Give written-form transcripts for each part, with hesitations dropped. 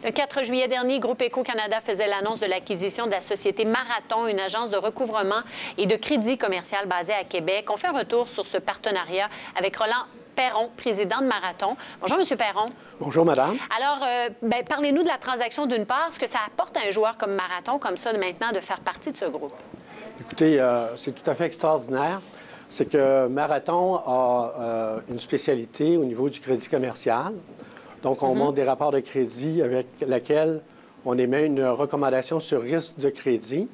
Le 4 juillet dernier, Groupe Éco Canada faisait l'annonce de l'acquisition de la société Marathon, une agence de recouvrement et de crédit commercial basée à Québec. On fait un retour sur ce partenariat avec Roland Perron, président de Marathon. Bonjour, M. Perron. Bonjour, madame. Alors, parlez-nous de la transaction d'une part, ce que ça apporte à un joueur comme Marathon, comme ça, maintenant, de faire partie de ce groupe. Écoutez, c'est tout à fait extraordinaire. C'est que Marathon a une spécialité au niveau du crédit commercial. Donc, on monte des rapports de crédit avec lesquels on émet une recommandation sur risque de crédit.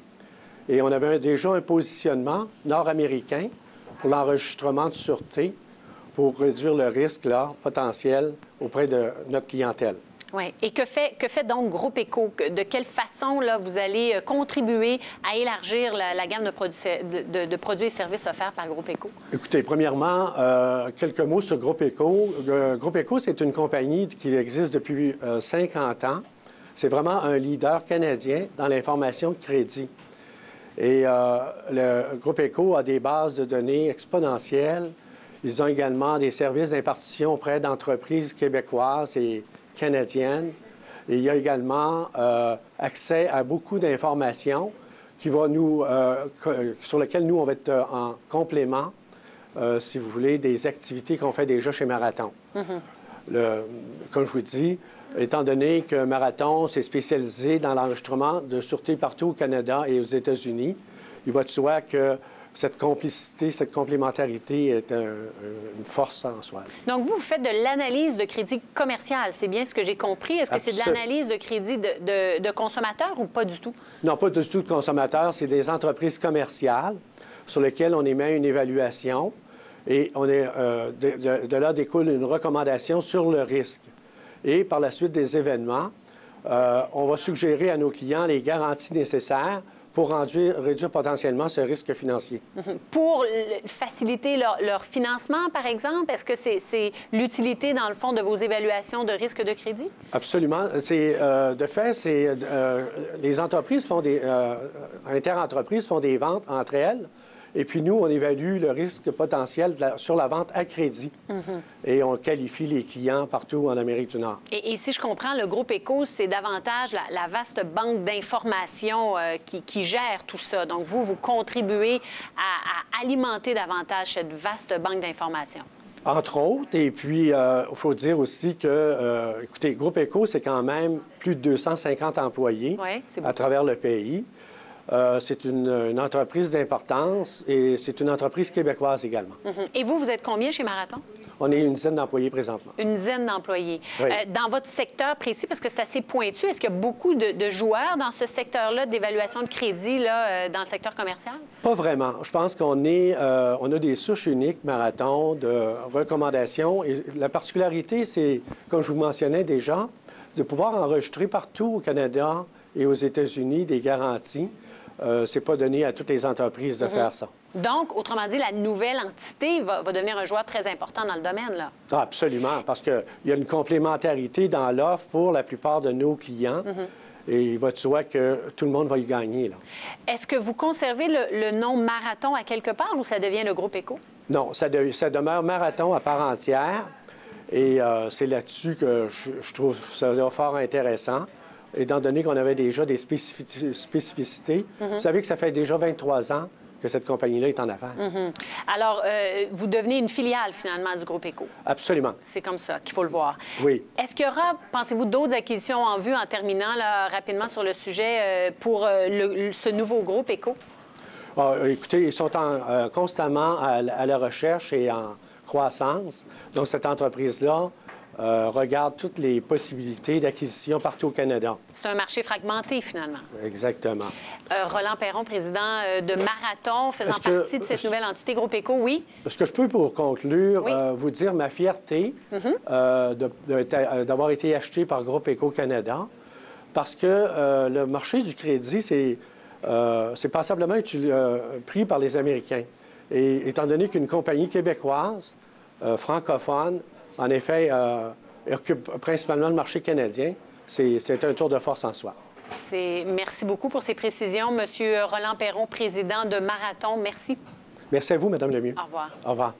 Et on avait déjà un positionnement nord-américain pour l'enregistrement de sûreté pour réduire le risque potentiel auprès de notre clientèle. Oui. Et que fait donc Groupe Éco? De quelle façon vous allez contribuer à élargir la gamme de produits et services offerts par Groupe Éco? Écoutez, premièrement, quelques mots sur Groupe Éco. Groupe Éco, c'est une compagnie qui existe depuis 50 ans. C'est vraiment un leader canadien dans l'information de crédit. Et le Groupe Éco a des bases de données exponentielles. Ils ont également des services d'impartition auprès d'entreprises québécoises et canadiennes. Et il y a également accès à beaucoup d'informations sur lesquelles nous, on va être en complément, si vous voulez, des activités qu'on fait déjà chez Marathon. Comme je vous dis, étant donné que Marathon s'est spécialisé dans l'enregistrement de sûreté partout au Canada et aux États-Unis, il va de soi que cette complicité, cette complémentarité est une force en soi. Donc, vous faites de l'analyse de crédit commercial, c'est bien ce que j'ai compris. Est-ce que c'est de l'analyse de crédit de consommateurs ou pas du tout? Non, pas du tout de consommateurs. C'est des entreprises commerciales sur lesquelles on émet une évaluation et de là découle une recommandation sur le risque. Et par la suite des événements, on va suggérer à nos clients les garanties nécessaires pour réduire potentiellement ce risque financier. Pour faciliter leur financement, par exemple? Est-ce que c'est l'utilité, dans le fond, de vos évaluations de risque de crédit? Absolument. De fait, les entreprises interentreprises font des ventes entre elles. Et puis, nous, on évalue le risque potentiel sur la vente à crédit. Et on qualifie les clients partout en Amérique du Nord. Et si je comprends, le Groupe Éco, c'est davantage la vaste banque d'informations qui gère tout ça. Donc, vous contribuez à alimenter davantage cette vaste banque d'informations. Entre autres. Et puis, il faut dire aussi que, écoutez, Groupe Éco, c'est quand même plus de 250 employés à travers le pays. C'est une entreprise d'importance et c'est une entreprise québécoise également. Et vous êtes combien chez Marathon? On est une dizaine d'employés présentement. Une dizaine d'employés. Oui. Dans votre secteur précis, parce que c'est assez pointu, est-ce qu'il y a beaucoup de joueurs dans ce secteur-là d'évaluation de crédit dans le secteur commercial? Pas vraiment. Je pense qu'on a des souches uniques, Marathon, de recommandations. Et la particularité, c'est, comme je vous mentionnais déjà, de pouvoir enregistrer partout au Canada et aux États-Unis des garanties. C'est pas donné à toutes les entreprises de faire ça. Donc, autrement dit, la nouvelle entité va devenir un joueur très important dans le domaine, là. Ah, absolument, parce qu'il y a une complémentarité dans l'offre pour la plupart de nos clients. Et il va de soi que tout le monde va y gagner, là. Est-ce que vous conservez le nom Marathon à quelque part ou ça devient le Groupe Éco? Non, ça demeure Marathon à part entière. Et c'est là-dessus que je trouve ça fort intéressant. Étant donné qu'on avait déjà des spécificités, vous savez que ça fait déjà 23 ans que cette compagnie-là est en affaires. Alors, vous devenez une filiale, finalement, du Groupe Éco. Absolument. C'est comme ça qu'il faut le voir. Oui. Est-ce qu'il y aura, pensez-vous, d'autres acquisitions en vue, en terminant là, rapidement sur le sujet, pour ce nouveau Groupe Éco? Écoutez, ils sont constamment à la recherche et en croissance. Donc, cette entreprise-là regarde toutes les possibilités d'acquisition partout au Canada. C'est un marché fragmenté, finalement. Exactement. Roland Perron, président de Marathon, faisant partie de cette nouvelle entité Groupe Éco, oui? Est-ce que je peux, pour conclure, vous dire ma fierté d'avoir été acheté par Groupe Éco Canada, parce que le marché du crédit, c'est passablement pris par les Américains. Et étant donné qu'une compagnie québécoise, francophone, en effet, occupe principalement le marché canadien, c'est un tour de force en soi. Merci beaucoup pour ces précisions, M. Roland Perron, président de Marathon. Merci. Merci à vous, Mme Lemieux. Au revoir. Au revoir.